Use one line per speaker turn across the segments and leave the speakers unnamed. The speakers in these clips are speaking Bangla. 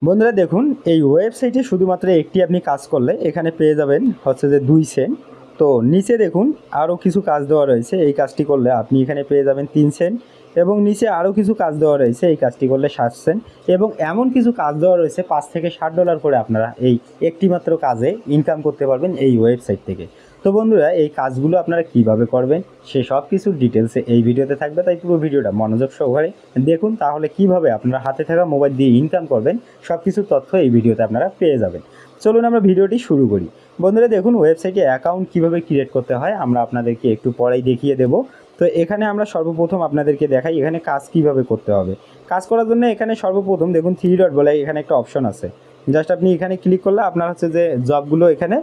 বন্ধুরা দেখুন, এই ওয়েবসাইটে শুধুমাত্র একটি আপনি কাজ করলে এখানে পেয়ে যাবেন হচ্ছে যে 2 সেন্ট। তো নিচে দেখুন আরও কিছু কাজ দেওয়া রয়েছে, এই কাজটি করলে আপনি এখানে পেয়ে যাবেন 3 সেন্ট। এবং নিচে আরও কিছু কাজ দেওয়া রয়েছে, এই কাজটি করলে 7 সেন্ট। এবং এমন কিছু কাজ দেওয়া রয়েছে $5 থেকে $60 করে আপনারা এই একটি মাত্র কাজে ইনকাম করতে পারবেন এই ওয়েবসাইট থেকে। তো বন্ধুরা, এই কাজগুলো আপনারা কিভাবে করবেন সে সব কিছুর ডিটেলসে এই ভিডিওতে থাকবে, তাই পুরো ভিডিওটা মনোযোগ সহকারে দেখুন, তাহলে কিভাবে আপনারা হাতে থাকা মোবাইল দিয়ে ইনকাম করবেন সব কিছু তথ্য এই ভিডিওতে আপনারা পেয়ে যাবেন। চলুন আমরা ভিডিওটি শুরু করি। বন্ধুরা দেখুন, ওয়েবসাইটে অ্যাকাউন্ট কিভাবে ক্রিয়েট করতে হয় আমরা আপনাদেরকে একটু পরেই দেখিয়ে দেব। তো এখানে আমরা সর্বপ্রথম আপনাদেরকে দেখাই এখানে কাজ কিভাবে করতে হবে। কাজ করার জন্য এখানে সর্বপ্রথম দেখুন 3 ডট বলে এখানে একটা অপশন আছে। জাস্ট আপনি এখানে ক্লিক করলে আপনার হচ্ছে যে জবগুলো এখানে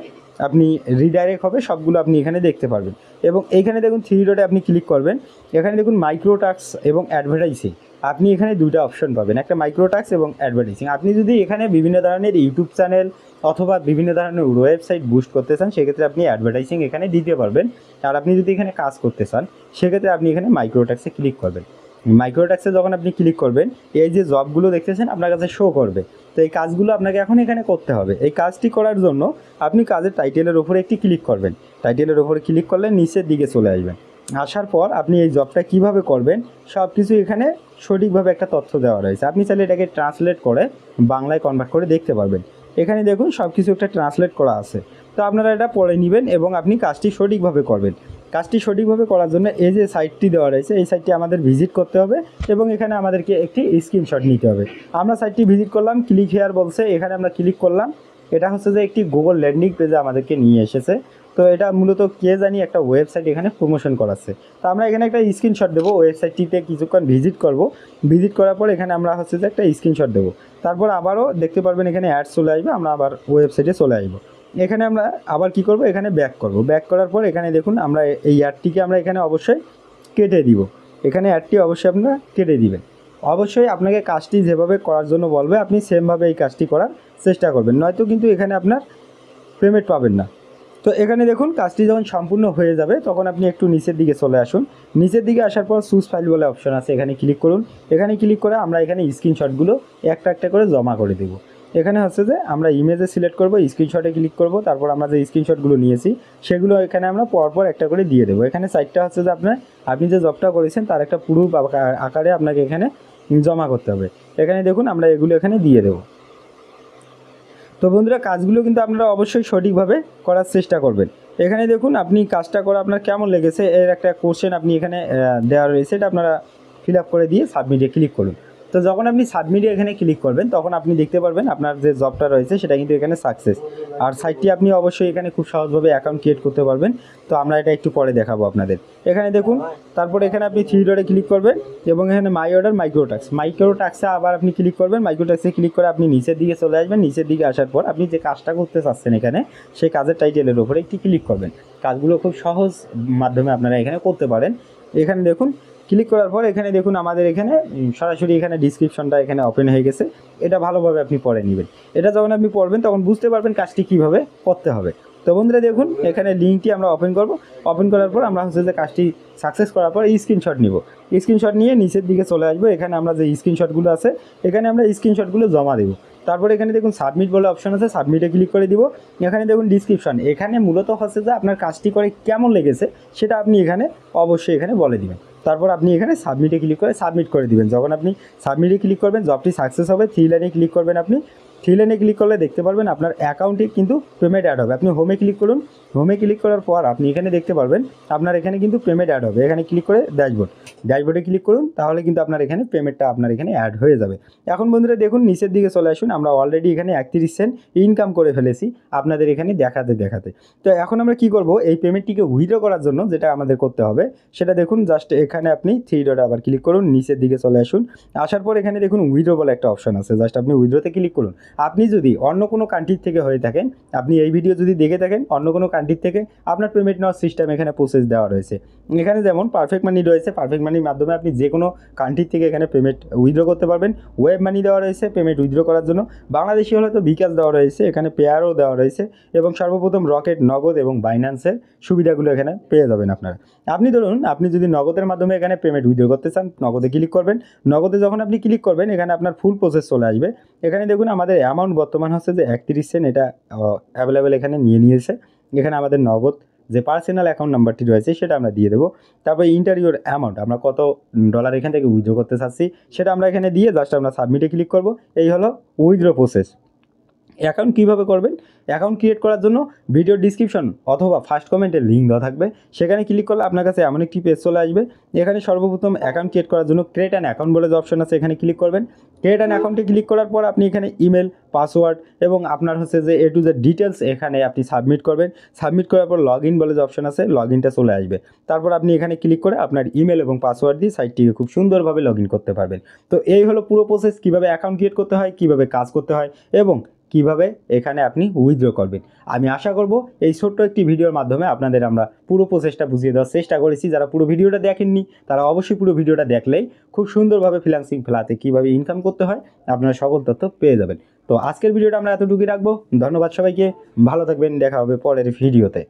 আপনি রিডাইরেক্ট হবে, সবগুলো আপনি এখানে দেখতে পারবেন। এবং এইখানে দেখুন 3 ডটে আপনি ক্লিক করবেন, এখানে দেখুন মাইক্রো টাস্ক এবং অ্যাডভার্টাইজিং। আপনি এখানে দুইটা অপশন পাবেন, একটা মাইক্রো টাস্ক এবং অ্যাডভার্টাইজিং। আপনি যদি এখানে বিভিন্ন ধরনের ইউটিউব চ্যানেল অথবা বিভিন্ন ধরনের ওয়েবসাইট বুস্ট করতে চান সেক্ষেত্রে আপনি অ্যাডভার্টাইজিং এখানে দিতে পারবেন। আর আপনি যদি এখানে কাজ করতে চান সেক্ষেত্রে আপনি এখানে মাইক্রো টাস্কে ক্লিক করবেন। মাইক্রো টাস্কে যখন আপনি ক্লিক করবেন এই যে জবগুলো দেখতেছেন আপনার কাছে শো করবে। তো এই কাজগুলো আপনাকে এখন এখানে করতে হবে। এই কাজটি করার জন্য আপনি কাজের টাইটেলের উপরে একটি ক্লিক করবেন। টাইটেলের উপরে ক্লিক করলে নিচের দিকে চলে আসবেন। আসার পর আপনি এই জবটা কিভাবে করবেন সব কিছু এখানে সঠিকভাবে একটা তথ্য দেওয়া রয়েছে। আপনি চাইলে এটাকে ট্রান্সলেট করে বাংলায় কনভার্ট করে দেখতে পারবেন। এখানে দেখুন সব কিছু একটা ট্রান্সলেট করা আছে। তো আপনারা এটা পড়ে নেবেন এবং আপনি কাজটি সঠিকভাবে করবেন। কাজটি সঠিকভাবে করার জন্য এই যে সাইটটি দেওয়া রয়েছে এই সাইটটি আমাদের ভিজিট করতে হবে এবং এখানে আমাদেরকে একটি স্ক্রিনশট নিতে হবে। আমরা সাইটটি ভিজিট করলাম, ক্লিক হেয়ার বলছে, এখানে আমরা ক্লিক করলাম। এটা হচ্ছে যে একটি গুগল ল্যান্ডিং পেজে আমাদেরকে নিয়ে এসেছে। তো এটা মূলত কে জানি একটা ওয়েবসাইট এখানে প্রমোশন করাচ্ছে। তো আমরা এখানে একটা স্ক্রিনশট দেবো, ওয়েবসাইটটিতে কিছুক্ষণ ভিজিট করব। ভিজিট করার পর এখানে আমরা হচ্ছে যে একটা স্ক্রিনশট দেবো। তারপর আবারও দেখতে পারবেন এখানে অ্যাড চলে আসবে, আমরা আবার ওয়েবসাইটে চলে আসবো। এখানে আমরা আবার কি করব, এখানে ব্যাক করব। ব্যাক করার পর এখানে দেখুন আমরা এই অ্যাডটিকে আমরা এখানে অবশ্যই কেটে দিব। এখানে অ্যাডটি অবশ্যই আপনারা কেটে দিবেন। অবশ্যই আপনাকে কাজটি যেভাবে করার জন্য বলবে আপনি সেমভাবে এই কাজটি করার চেষ্টা করবেন, নয়তো কিন্তু এখানে আপনার পেমেন্ট পাবেন না। তো এখানে দেখুন কাজটি যখন সম্পূর্ণ হয়ে যাবে তখন আপনি একটু নিচের দিকে চলে আসুন। নিচের দিকে আসার পর চুজ ফাইল বলে অপশন আছে, এখানে ক্লিক করুন। এখানে ক্লিক করে আমরা এখানে স্ক্রিনশটগুলো একটা একটা করে জমা করে দেবো। এখানে হচ্ছে যে আমরা ইমেজে সিলেক্ট করব, স্ক্রিনশটে ক্লিক করব, তারপর আমরা যে স্ক্রিনশটগুলো নিয়েছি সেগুলো এখানে আমরা পরপর একটা করে দিয়ে দেবো। এখানে সাইটটা হচ্ছে যে আপনি যে জবটা করেছেন তার একটা প্রুফ আকারে আপনাকে এখানে জমা করতে হবে। এখানে দেখুন আমরা এগুলো এখানে দিয়ে দেবো। তো বন্ধুরা, কাজগুলো কিন্তু আপনারা অবশ্যই সঠিকভাবে করার চেষ্টা করবেন। এখানে দেখুন আপনি কাজটা করে আপনার কেমন লেগেছে এর একটা কোশ্চেন আপনি এখানে দেওয়া রয়েছে, এটা আপনারা ফিল আপ করে দিয়ে সাবমিটে ক্লিক করুন। তো যখন আপনি সাবমিটে এখানে ক্লিক করবেন তখন আপনি দেখতে পারবেন আপনার যে জবটা রয়েছে সেটা কিন্তু এখানে সাকসেস। আর সাইটটি আপনি অবশ্যই এখানে খুব সহজভাবে অ্যাকাউন্ট ক্রিয়েট করতে পারবেন। তো আমরা এটা একটু পরে দেখাবো আপনাদের। এখানে দেখুন, তারপর এখানে আপনি 3 ডটে ক্লিক করবেন এবং এখানে মাই অর্ডার মাইক্রো টাস্কে আবার আপনি ক্লিক করবেন। মাইক্রো টাস্কে ক্লিক করে আপনি নিচের দিকে চলে আসবেন। নিচের দিকে আসার পর আপনি যে কাজটা করতে চাচ্ছেন এখানে সেই কাজের টাইটেলের উপরে একটি ক্লিক করবেন। কাজগুলো খুব সহজ মাধ্যমে আপনারা এখানে করতে পারেন। এখানে দেখুন ক্লিক করার পর এখানে দেখুন আমাদের এখানে সরাসরি এখানে ডিসক্রিপশনটা এখানে ওপেন হয়ে গেছে। এটা ভালোভাবে আপনি পড়ে নেবেন। এটা যখন আপনি পড়বেন তখন বুঝতে পারবেন কাজটি কীভাবে করতে হবে। তো বন্ধুরা দেখুন এখানে লিঙ্কটি আমরা ওপেন করব। ওপেন করার পর আমরা হচ্ছে যে কাজটি সাকসেস করার পর স্ক্রিনশট নিব। স্ক্রিনশট নিয়ে নিচের দিকে চলে আসবো। এখানে আমরা যে স্ক্রিনশটগুলো আছে এখানে আমরা স্ক্রিনশটগুলো জমা দেবো। তারপর এখানে দেখুন সাবমিট বলে অপশন আছে, সাবমিটে ক্লিক করে দিব। এখানে দেখুন ডিসক্রিপশন, এখানে মূলত হচ্ছে যে আপনার কাজটি করে কেমন লেগেছে সেটা আপনি এখানে অবশ্যই এখানে বলে দিবেন। তারপর আপনি এখানে সাবমিটে ক্লিক করে সাবমিট করে দিবেন। যখন আপনি সাবমিটে ক্লিক করবেন জবটি সাকসেস হবে। 3 লাইনে ক্লিক করবেন। আপনি 3 লাইনে ক্লিক করলে দেখতে পারবেন আপনার অ্যাকাউন্টে কিন্তু পেমেন্ট অ্যাড হবে। আপনি হোমে ক্লিক করুন। হোমে ক্লিক করার পর আপনি এখানে দেখতে পারবেন আপনার এখানে কিন্তু পেমেন্ট অ্যাড হবে। এখানে ক্লিক করে ড্যাশবোর্ডে ক্লিক করুন, তাহলে কিন্তু আপনার এখানে পেমেন্টটা আপনার এখানে অ্যাড হয়ে যাবে। এখন বন্ধুরা দেখুন নিচের দিকে চলে আসুন। আমরা অলরেডি এখানে 31 সেন্ট ইনকাম করে ফেলেছি আপনাদের এখানে দেখাতে। তো এখন আমরা কি করব, এই পেমেন্টটিকে উইথড্র করার জন্য যেটা আমাদের করতে হবে সেটা দেখুন। জাস্ট এখানে আপনি 3 ডটে আবার ক্লিক করুন, নিচের দিকে চলে আসুন। আসার পর এখানে দেখুন উইথড্র বলে একটা অপশন আছে, জাস্ট আপনি উইথড্রতে ক্লিক করুন। আপনি যদি অন্য কোনো কান্ট্রির থেকে হয়ে থাকেন, আপনি এই ভিডিও যদি দেখে থাকেন অন্য কোনো কান্ট্রির থেকে, আপনার পেমেন্ট নেওয়ার সিস্টেম এখানে প্রসেস দেওয়া রয়েছে। এখানে যেমন পারফেক্ট মানি রয়েছে, পারফেক্ট মানির মাধ্যমে আপনি যে কোনো কান্ট্রির থেকে এখানে পেমেন্ট উইথড্র করতে পারবেন। ওয়েব মানি দেওয়া রয়েছে পেমেন্ট উইথড্র করার জন্য। বাংলাদেশি হলে তো বিকাশ দেওয়া রয়েছে, এখানে পেয়ারও দেওয়া রয়েছে এবং সর্বপ্রথম রকেট, নগদ এবং বাইন্যান্সের সুবিধাগুলো এখানে পেয়ে যাবেন আপনারা। আপনি ধরুন আপনি যদি নগদের মাধ্যমে মাধ্যমে এখানে পেমেন্ট উইথড্র করতে চান, নগদে ক্লিক করবেন। নগদে যখন আপনি ক্লিক করবেন এখানে আপনার ফুল প্রসেস চলে আসবে। এখানে দেখুন আমাদের অ্যামাউন্ট বর্তমান হচ্ছে যে 31 সেন্ট, এটা অ্যাভেলেবেল এখানে নিয়েছে। এখানে আমাদের নগদ যে পার্সোনাল অ্যাকাউন্ট নাম্বারটি রয়েছে সেটা আমরা দিয়ে দেবো। তারপর ইন্টারভিউর অ্যামাউন্ট, আমরা কত ডলার এখান থেকে উইথড্র করতে চাচ্ছি সেটা আমরা এখানে দিয়ে জাস্ট আমরা সাবমিটে ক্লিক করব। এই হলো উইথড্র প্রসেস। অ্যাকাউন্ট কীভাবে করবেন, অ্যাকাউন্ট ক্রিয়েট করার জন্য ভিডিও ডিসক্রিপশন অথবা ফার্স্ট কমেন্টে লিঙ্ক দেওয়া থাকবে, সেখানে ক্লিক করলে আপনার কাছে এমন একটি পেজ চলে আসবে। এখানে সর্বপ্রথম অ্যাকাউন্ট ক্রিয়েট করার জন্য ক্রিয়েট অ্যান অ্যাকাউন্ট বলে যে অপশন আছে এখানে ক্লিক করবেন। ক্রিয়েট অ্যান অ্যাকাউন্টে ক্লিক করার পর আপনি এখানে ইমেল, পাসওয়ার্ড এবং আপনার হচ্ছে যে এ টু জেড ডিটেলস এখানে আপনি সাবমিট করবেন। সাবমিট করার পর লগ ইন বলে যে অপশন আছে, লগ ইনটা চলে আসবে। তারপর আপনি এখানে ক্লিক করে আপনার ইমেল এবং পাসওয়ার্ড দিয়ে সাইটটিকে খুব সুন্দরভাবে লগ ইন করতে পারবেন। তো এই হলো পুরো প্রসেস, কীভাবে অ্যাকাউন্ট ক্রিয়েট করতে হয়, কীভাবে কাজ করতে হয় এবং কিভাবে এখানে আপনি উইথড্র করবেন। আমি আশা করব এই ছোট্ট একটি ভিডিওর মাধ্যমে আপনাদের আমরা পুরো প্রসেসটা বুঝিয়ে দেওয়ার চেষ্টা করেছি। যারা পুরো ভিডিওটা দেখেননি তারা অবশ্যই পুরো ভিডিওটা দেখলেই খুব সুন্দরভাবে ফ্রিল্যান্সিং ফ্লাতে কীভাবে ইনকাম করতে হয় আপনারা সকল তথ্য পেয়ে যাবেন। তো আজকের ভিডিওটা আমরা এতটুকুই রাখবো। ধন্যবাদ সবাইকে, ভালো থাকবেন, দেখা হবে পরের ভিডিওতে।